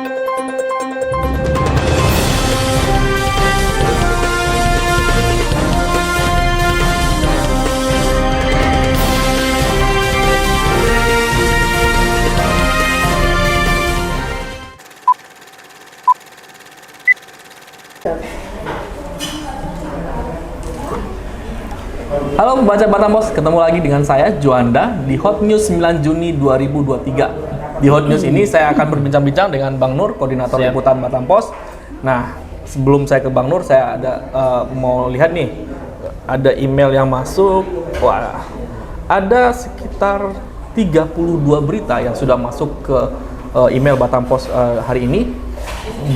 Halo pembaca Batam Pos, ketemu lagi dengan saya Juanda di Hot News 9 Juni 2023. Di Hot News ini saya akan berbincang-bincang dengan Bang Nur, koordinator liputan Batam Pos. Nah, sebelum saya ke Bang Nur, saya ada mau lihat nih, ada email yang masuk. Wah, ada sekitar 32 berita yang sudah masuk ke email Batam Pos hari ini.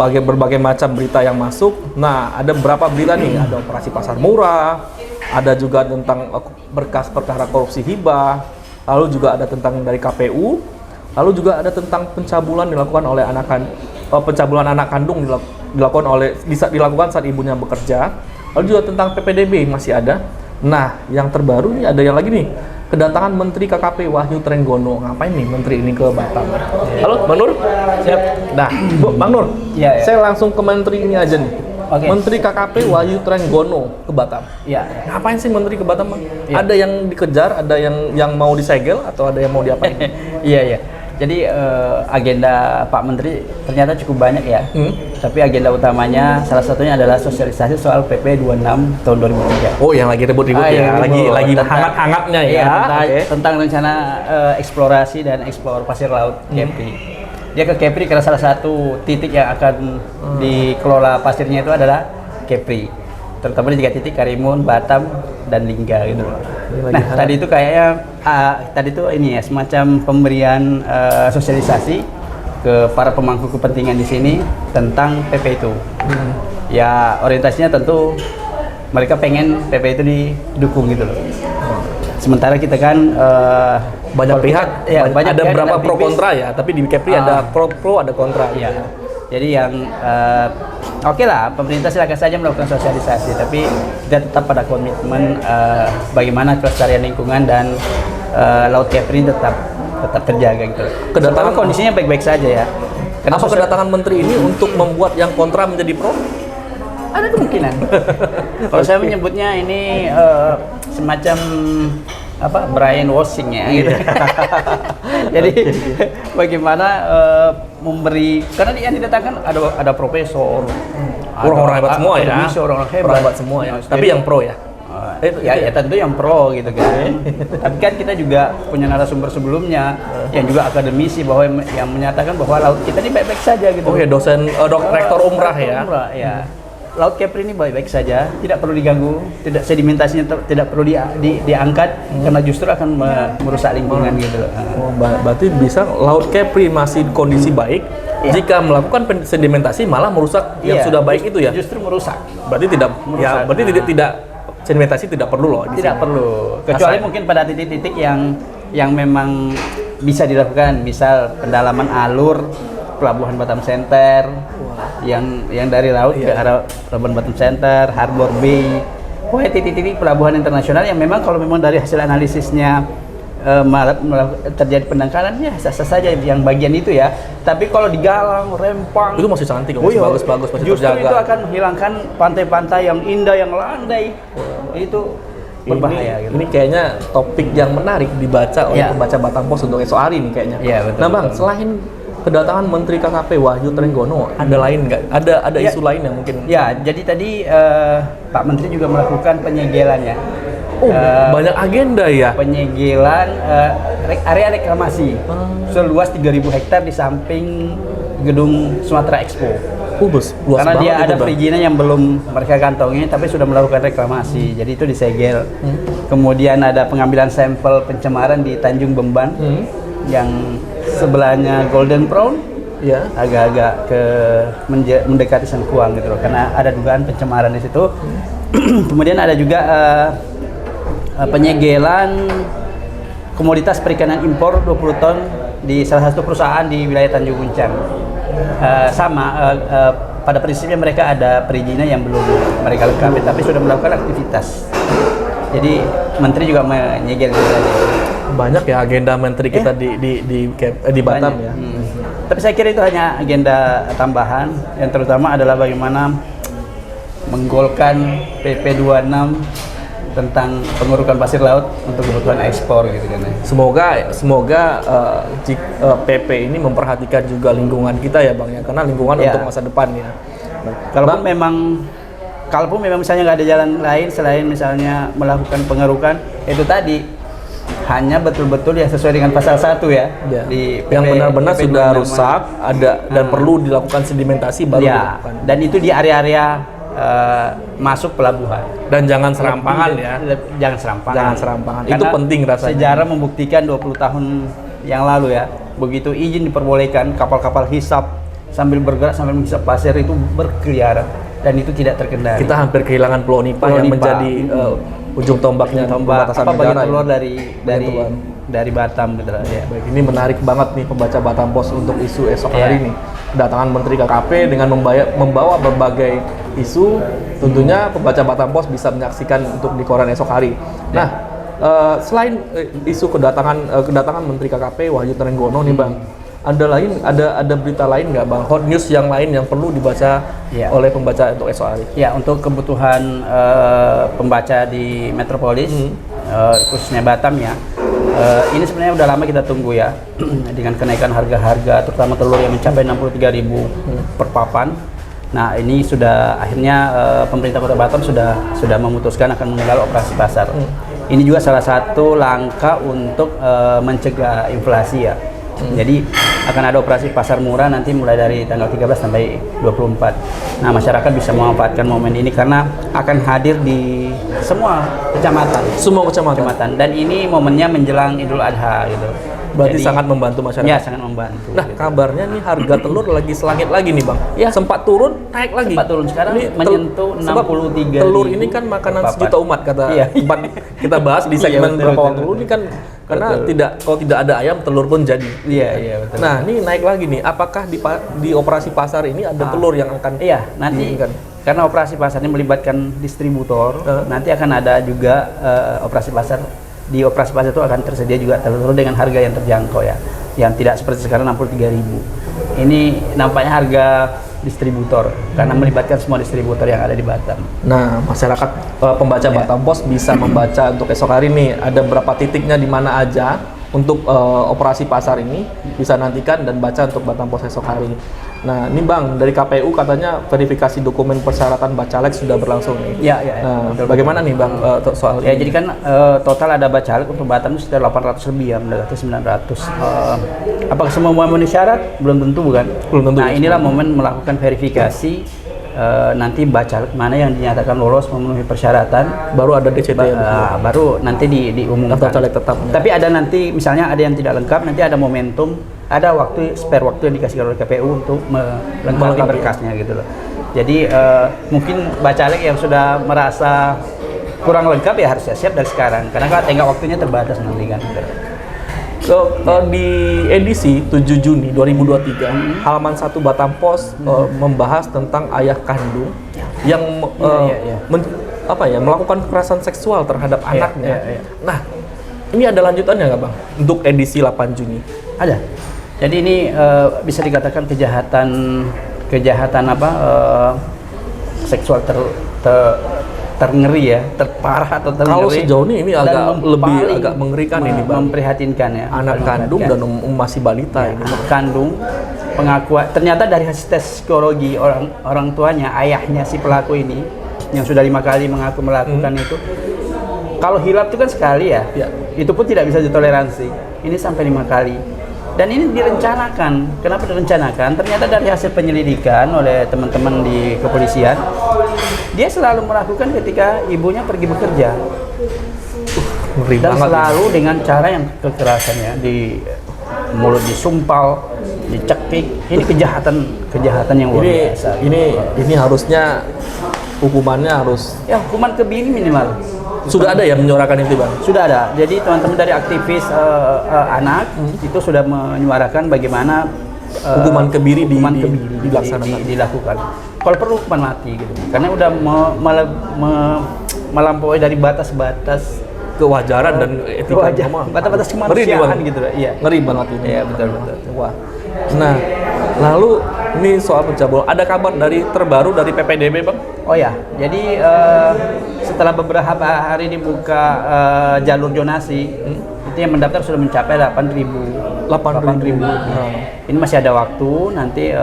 Berbagai macam berita yang masuk. Nah, ada beberapa berita nih, ada operasi pasar murah, ada juga tentang berkas perkara korupsi hibah, lalu juga ada tentang dari KPU, lalu juga ada tentang pencabulan dilakukan oleh pencabulan anak kandung dilakukan saat ibunya bekerja, lalu juga tentang PPDB masih ada. Nah, yang terbaru nih ada yang lagi nih, kedatangan Menteri KKP Wahyu Trenggono. Ngapain nih Menteri ini ke Batam? Halo, Bang Nur? Siap. Nah, Bang Nur, saya langsung ke Menteri ini aja nih. Okay. Menteri KKP Wahyu Trenggono ke Batam. Iya. Ngapain sih Menteri ke Batam, Bang? Ya. Ada yang dikejar, ada yang mau disegel, atau ada yang mau diapain? Iya. Jadi agenda Pak Menteri ternyata cukup banyak ya. Tapi agenda utamanya salah satunya adalah sosialisasi soal PP 26 tahun 2003. Oh, yang lagi ribut-ribut ya. Lagi hangat-hangatnya ya. Tentang rencana eksplorasi dan eksplor pasir laut Kepri. Dia ke Kepri karena salah satu titik yang akan dikelola pasirnya itu adalah Kepri, terutama di 3 titik, Karimun, Batam, dan Lingga gitu. Nah, tadi itu kayaknya ini ya semacam pemberian sosialisasi ke para pemangku kepentingan di sini tentang PP itu. Ya orientasinya tentu mereka pengen PP itu didukung gitu loh. Sementara kita kan banyak pihak, ada beberapa pro kontra ya, tapi di Kepri ada pro ada kontra. Iya. Jadi yang oke lah, pemerintah silakan saja melakukan sosialisasi, tapi kita tetap pada komitmen bagaimana kelestarian lingkungan dan Laut Kepri tetap terjaga gitu. Kedatangan kondisinya baik-baik saja ya. Apa kedatangan menteri ini untuk membuat yang kontra menjadi pro? Ada kemungkinan. Kalau saya menyebutnya ini semacam brainwashing ya gitu. Jadi bagaimana memberi, karena yang didatangkan ada profesor, orang-orang hebat semua ya, orang hebat semua ya. Tapi yang pro ya. Ya tentu yang pro gitu kan. Tapi kan kita juga punya narasumber sebelumnya yang juga akademisi bahwa yang menyatakan bahwa laut kita ini baik-baik saja gitu. Oh ya, dosen rektor umrah ya. Ya. Laut Kepri ini baik-baik saja, tidak perlu diganggu, sedimentasinya tidak perlu diangkat karena justru akan merusak lingkungan gitu. Oh, berarti bisa Laut Kepri masih kondisi baik, jika melakukan sedimentasi malah merusak yang sudah baik itu ya? Justru merusak. Berarti tidak sedimentasi tidak perlu loh. Tidak perlu, kecuali mungkin pada titik-titik yang memang bisa dilakukan, misal pendalaman alur Pelabuhan Batam Center, yang dari laut ke arah Pelabuhan Batam Center, Harbor Bay, pokoknya titik-titik pelabuhan internasional yang memang kalau memang dari hasil analisisnya terjadi pendangkalan, ya sah-sah saja yang bagian itu ya. Tapi kalau digalang, rempang, itu masih cantik, masih bagus-bagus, masih justru terjaga. Itu akan menghilangkan pantai-pantai yang indah, yang landai. Itu berbahaya gitu. Ini kayaknya topik yang menarik dibaca oleh pembaca Batam Pos untuk esok hari nih kayaknya. Ya, betul, nah Bang, selain kedatangan Menteri KKP Wahyu Trenggono, ada lain nggak? Ada isu lain yang mungkin? Ya, jadi tadi Pak Menteri juga melakukan penyegelannya. Banyak agenda ya? Penyegelan area reklamasi seluas 3.000 hektar di samping gedung Sumatera Expo. Luas karena dia ada itu, perizinan yang belum mereka kantongi, tapi sudah melakukan reklamasi, jadi itu disegel. Kemudian ada pengambilan sampel pencemaran di Tanjung Bemban, yang sebelahnya Golden Brown, agak-agak mendekati Sengkuang gitu loh, karena ada dugaan pencemaran di situ. Kemudian ada juga penyegelan komoditas perikanan impor 20 ton di salah satu perusahaan di wilayah Tanjung Kuncang. Pada prinsipnya mereka ada perizinan yang belum mereka lengkapi, tapi sudah melakukan aktivitas. Jadi Menteri juga menyegel itu. Banyak ya agenda Menteri kita di Batam ya. Tapi saya kira itu hanya agenda tambahan, yang terutama adalah bagaimana menggolkan PP 26 tentang pengurukan pasir laut untuk kebutuhan ekspor gitu kan. Semoga PP ini memperhatikan juga lingkungan kita ya Bang ya, karena lingkungan Ya. untuk masa depan ya. Kalaupun memang misalnya nggak ada jalan lain selain misalnya melakukan pengerukan, itu tadi hanya betul-betul yang sesuai dengan pasal 1 ya. Ya. Di yang PP benar-benar PP sudah 26. rusak dan perlu dilakukan sedimentasi baru Ya, dilakukan. dan itu di area-area masuk pelabuhan. Dan jangan serampangan ya. Jangan serampangan. Jangan serampangan. Itu Karena penting rasanya. Sejarah membuktikan 20 tahun yang lalu ya, begitu izin diperbolehkan, kapal-kapal hisap sambil bergerak sambil menghisap pasir itu berkeliaran dan itu tidak terkendali. Kita hampir kehilangan Pulau Nipa Pulau yang Nipa. menjadi ujung tombaknya perbatasan apa bagian negara. telur ya. dari Batam gitu lah ya. Baik, ini menarik banget nih pembaca Batam Post untuk isu esok Iya. hari nih. Kedatangan Menteri KKP dengan membawa berbagai isu, tentunya pembaca Batam Post bisa menyaksikan untuk di koran esok hari. Nah, selain isu kedatangan Menteri KKP Wahyu Trenggono nih Bang, ada berita lain nggak Bang? Hot news yang lain yang perlu dibaca Iya. oleh pembaca untuk esok hari? Ya, untuk kebutuhan pembaca di Metropolis, khususnya Batam ya, ini sebenarnya udah lama kita tunggu ya, dengan kenaikan harga-harga, terutama telur yang mencapai 63.000 per papan. Nah, ini sudah akhirnya pemerintah Kota Batam sudah memutuskan akan menggelar operasi pasar. Ini juga salah satu langkah untuk mencegah inflasi ya. Jadi akan ada operasi pasar murah nanti mulai dari tanggal 13 sampai 24. Nah, masyarakat bisa memanfaatkan momen ini karena akan hadir di semua kecamatan. Semua kecamatan. Dan ini momennya menjelang Idul Adha gitu. Berarti Jadi, sangat membantu masyarakat. Ya, sangat membantu. Nah, kabarnya nih harga telur lagi selangit lagi nih Bang. Ya. Sempat turun, naik lagi. Sempat turun, sekarang menyentuh sebab 63.000 telur ini kan makanan per sejuta umat kata Iya. tempat kita bahas di Iya, segmen betul, berapa betul, waktu dulu ini kan karena Betul. kalau tidak ada ayam telur pun jadi. Iya, betul. Nah, ini naik lagi nih. Apakah di operasi pasar ini ada telur yang akan Iya, nanti kan? karena operasi pasar ini melibatkan distributor, nanti akan ada juga operasi pasar. Di operasi pasar itu akan tersedia juga telur dengan harga yang terjangkau ya, yang tidak seperti sekarang 63.000. Ini nampaknya harga distributor karena melibatkan semua distributor yang ada di Batam. Nah, masyarakat pembaca Batam Post bisa membaca untuk esok hari nih ada berapa titiknya di mana aja untuk operasi pasar ini bisa nantikan dan baca untuk Batam Post esok hari. Nah, ini Bang dari KPU katanya verifikasi dokumen persyaratan bacalek sudah berlangsung nih. Ya. Nah, betul. bagaimana nih Bang soal Ya, ini? jadi kan total ada bacalek untuk Batam itu sekitar 800 lebih ya, mendekati 900. Apakah semua memenuhi syarat? Belum tentu bukan? Belum tentu. Nah, inilah momen melakukan verifikasi nanti bacalek mana yang dinyatakan lolos memenuhi persyaratan. Baru ada DCT ya. Baru nanti diumumkan. Daftar caleg tetap. Tapi ada nanti misalnya ada yang tidak lengkap, nanti ada momentum, ada spare waktu yang dikasih oleh KPU untuk melengkapi berkasnya gitu loh. Jadi mungkin bacalek yang sudah merasa kurang lengkap ya harus siap dari sekarang karena kan tenggat waktunya terbatas nanti kan. Di edisi 7 Juni 2023, halaman 1 Batam Post membahas tentang ayah kandung yang melakukan kekerasan seksual terhadap anaknya. Nah, ini ada lanjutannya nggak Bang? Untuk edisi 8 Juni? Ada. Jadi ini bisa dikatakan kejahatan seksual terngeri ya, terparah atau terngeri. Kalau sejauh ini agak mengerikan ini Bang. Memprihatinkan ya. Anak kandung dan masih balita ini. Anak kandung, pengakuan ternyata dari hasil tes psikologi orang tuanya, ayahnya si pelaku ini yang sudah 5 kali mengaku melakukan itu. Kalau hilap itu kan sekali ya, itu pun tidak bisa ditoleransi. Ini sampai 5 kali. Dan ini direncanakan. Kenapa direncanakan? Ternyata dari hasil penyelidikan oleh teman-teman di kepolisian, dia selalu melakukan ketika ibunya pergi bekerja. Dan selalu dengan cara yang kekerasan ya, di mulut disumpal, dicekik. Ini kejahatan yang luar biasa. Ini harusnya hukumannya harus hukuman kebiri minimal. Sudah ada ya menyuarakan itu Bang? Sudah ada. Jadi teman-teman dari aktivis anak itu sudah menyuarakan bagaimana hukuman kebiri dilakukan. Kalau perlu hukuman mati gitu. Karena udah melampaui dari batas-batas kewajaran dan etika, batas-batas kemanusiaan gitu. Iya. Ngeri banget ini. Iya, betul. Wah. Nah, Lalu ini soal pencabulan, ada kabar terbaru dari PPDB Bang? Oh ya, jadi setelah beberapa hari dibuka jalur zonasi, itu yang mendaftar sudah mencapai 8.000. Ini masih ada waktu, nanti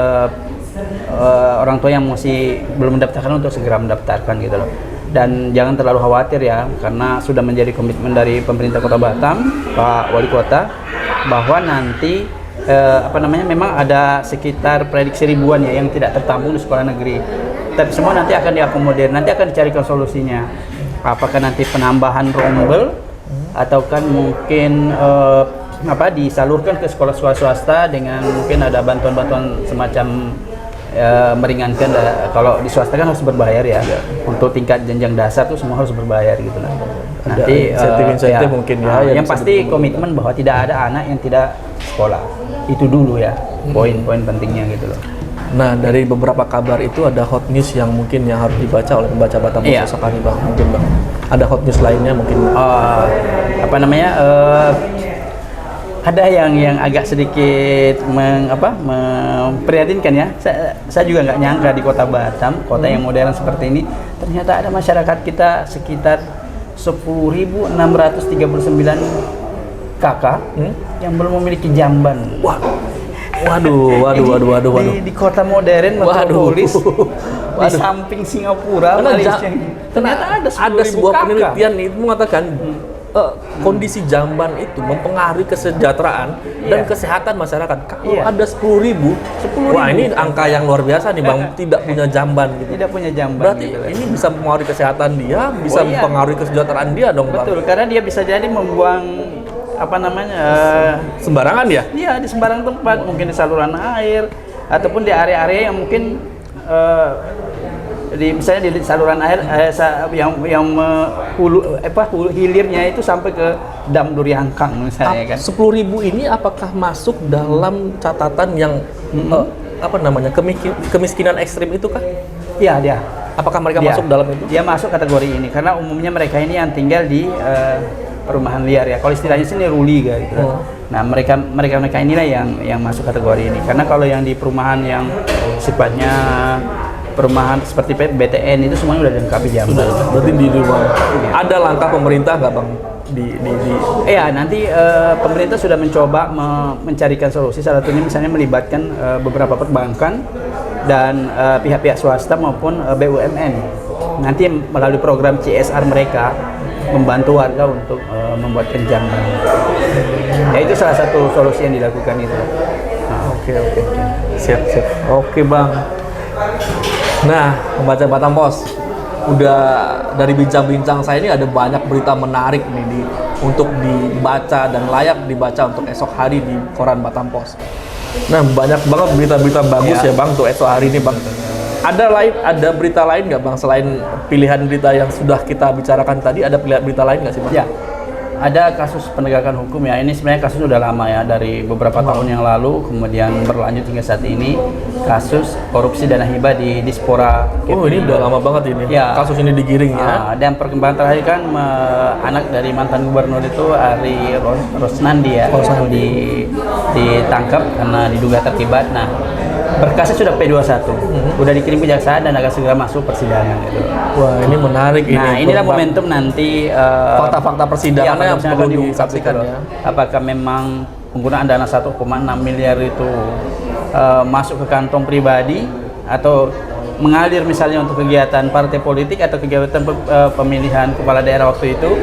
orang tua yang masih belum mendaftarkan untuk segera mendaftarkan gitu loh. Dan jangan terlalu khawatir ya, karena sudah menjadi komitmen dari pemerintah Kota Batam, Pak Wali Kota, bahwa nanti memang ada sekitar prediksi ribuan ya yang tidak tertampung di sekolah negeri. Tapi semua nanti akan diakomodir, nanti akan dicarikan solusinya. Apakah nanti penambahan rombel, atau kan mungkin disalurkan ke sekolah swasta dengan mungkin ada bantuan-bantuan semacam meringankan. Kalau di swasta kan harus berbayar ya. Untuk tingkat jenjang dasar tuh semua harus berbayar gitu lah. Nanti insentif mungkin ya. Yang pasti komitmen bahwa tidak ada anak yang tidak sekolah. Itu dulu ya, poin-poin pentingnya gitu loh. Nah, dari beberapa kabar itu ada hot news yang mungkin yang harus dibaca oleh pembaca Batam Post esok hari Bang. Mungkin Bang. Ada hot news lainnya mungkin. Ada yang agak sedikit memprihatinkan ya. Saya juga nggak nyangka di Kota Batam, kota yang modern seperti ini, ternyata ada masyarakat kita sekitar 10.639 kakak yang belum memiliki jamban. Waduh. Di kota modern metropolis, di samping Singapura, Malaysia. Ternyata ada sebuah kakak. penelitian itu mengatakan kondisi jamban itu mempengaruhi kesejahteraan dan kesehatan masyarakat. Kalau ada 10.000, wah ini angka yang luar biasa nih Bang, tidak punya jamban gitu. Tidak punya jamban. Berarti gitu, ini bisa mempengaruhi kesehatan dia, bisa mempengaruhi kesejahteraan dia dong Bang. Betul, karena dia bisa jadi membuang sembarangan ya? Iya, di sembarang tempat, mungkin di saluran air ataupun di area-area yang mungkin misalnya di saluran air hilirnya itu sampai ke dam Duri Hangkang misalnya kan. 10.000 ini apakah masuk dalam catatan yang kemiskinan ekstrim itu kah? Iya, dia. Apakah mereka masuk dalam itu? Dia masuk kategori ini karena umumnya mereka ini yang tinggal di perumahan liar ya. Kalau istilahnya sini ruliga gitu. Nah, mereka inilah yang masuk kategori ini. Karena kalau yang di perumahan yang sifatnya perumahan seperti BTN itu semuanya udah dilengkapi jamban. Berarti di rumah. Ada langkah pemerintah nggak Bang? Nanti pemerintah sudah mencoba mencarikan solusi. Salah satunya misalnya melibatkan beberapa perbankan dan pihak-pihak swasta maupun BUMN. Nanti melalui program CSR mereka membantu warga untuk membuatkan jamban. Ya itu salah satu solusi yang dilakukan itu. Oke. Siap. Oke Bang. Nah, pembaca Batam Post, udah dari bincang-bincang saya ini ada banyak berita menarik nih untuk dibaca dan layak dibaca untuk esok hari di koran Batam Post. Nah, banyak banget berita-berita bagus ya Bang untuk esok hari ini Bang. Ada berita lain nggak Bang selain pilihan berita yang sudah kita bicarakan tadi? Ada pilihan berita lain nggak sih Bang? Ya, ada kasus penegakan hukum ya. Ini sebenarnya kasus sudah lama ya, dari beberapa tahun yang lalu, kemudian berlanjut hingga saat ini. Kasus korupsi dana hibah di Dispora. Ini udah lama banget ini. Ya. Kasus ini digiring ya. Dan perkembangan terakhir kan anak dari mantan gubernur itu Ari Rosnandi ya, ditangkap karena diduga terlibat. Nah, berkasnya sudah P21, udah dikirim kejaksaan dan akan segera masuk persidangan gitu. Wah, ini menarik ini. Nah, inilah momentum nanti fakta-fakta persidangan yang akan perlu disaksikan ya. Apakah memang penggunaan dana 1,6 miliar itu masuk ke kantong pribadi atau mengalir misalnya untuk kegiatan partai politik atau kegiatan pemilihan kepala daerah waktu itu,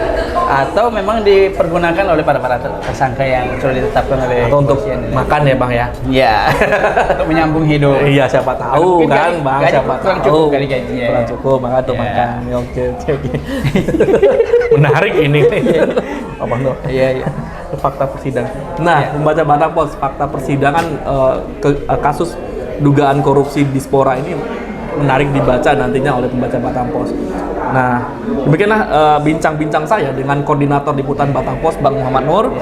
atau memang dipergunakan oleh para tersangka yang sudah ditetapkan oleh atau untuk makan ya Bang ya? Iya, untuk menyambung hidup. Iya, siapa tahu kan Bang, siapa kurang tahu. Cukup kali gajinya. Kurang cukup, maka tuh makan. Oke. Menarik ini. Apa tuh? Iya. Fakta persidangan. Nah, membaca Batam Post, fakta persidangan kasus dugaan korupsi Dispora ini menarik dibaca nantinya oleh pembaca Batam Post. Nah, demikianlah bincang-bincang saya dengan koordinator liputan Batam Post Bang Muhammad Nur.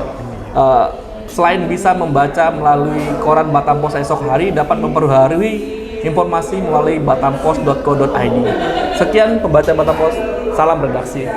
Selain bisa membaca melalui koran Batam Post esok hari, dapat memperbarui informasi melalui batampost.co.id. Sekian pembaca Batam Post, salam redaksi.